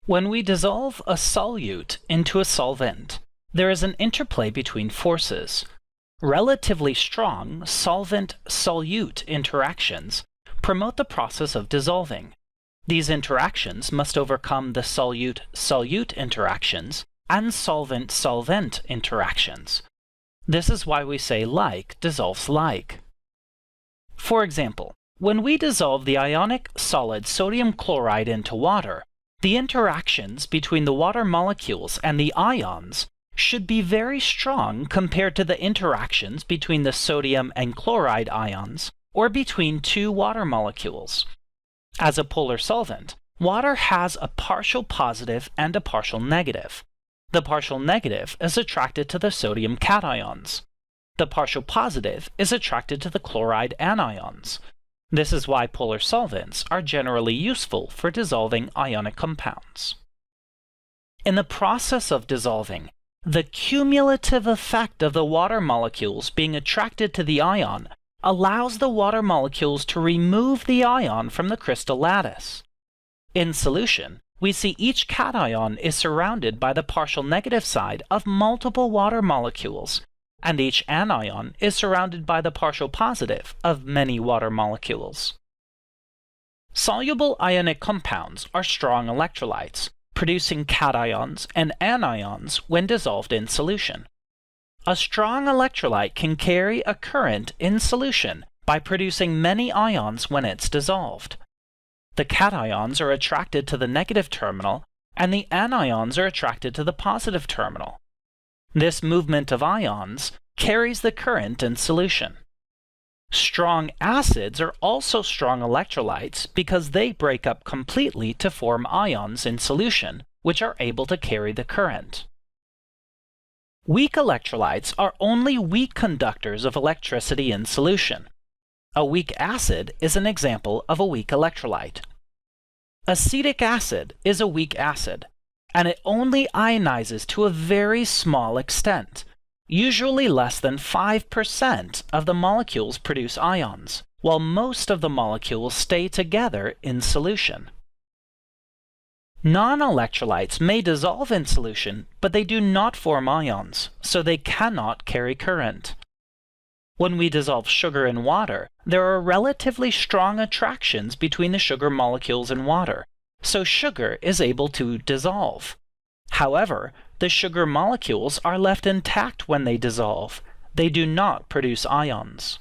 When we dissolve a solute into a solvent, there is an interplay between forces. Relatively strong solvent-solute interactions promote the process of dissolving. These interactions must overcome the solute-solute interactions and solvent-solvent interactions. This is why we say like dissolves like. For example, when we dissolve the ionic solid sodium chloride into water, the interactions between the water molecules and the ions should be very strong compared to the interactions between the sodium and chloride ions or between two water molecules. As a polar solvent, water has a partial positive and a partial negative. The partial negative is attracted to the sodium cations. The partial positive is attracted to the chloride anions. This is why polar solvents are generally useful for dissolving ionic compounds. In the process of dissolving, the cumulative effect of the water molecules being attracted to the ion allows the water molecules to remove the ion from the crystal lattice. In solution, we see each cation is surrounded by the partial negative side of multiple water molecules, and each anion is surrounded by the partial positive of many water molecules. Soluble ionic compounds are strong electrolytes, producing cations and anions when dissolved in solution. A strong electrolyte can carry a current in solution by producing many ions when it's dissolved. The cations are attracted to the negative terminal, and the anions are attracted to the positive terminal. This movement of ions carries the current in solution. Strong acids are also strong electrolytes because they break up completely to form ions in solution, which are able to carry the current. Weak electrolytes are only weak conductors of electricity in solution. A weak acid is an example of a weak electrolyte. Acetic acid is a weak acid, and it only ionizes to a very small extent. Usually less than 5% of the molecules produce ions, while most of the molecules stay together in solution. Non-electrolytes may dissolve in solution, but they do not form ions, so they cannot carry current. When we dissolve sugar in water, there are relatively strong attractions between the sugar molecules in water, so sugar is able to dissolve. However, the sugar molecules are left intact when they dissolve. They do not produce ions.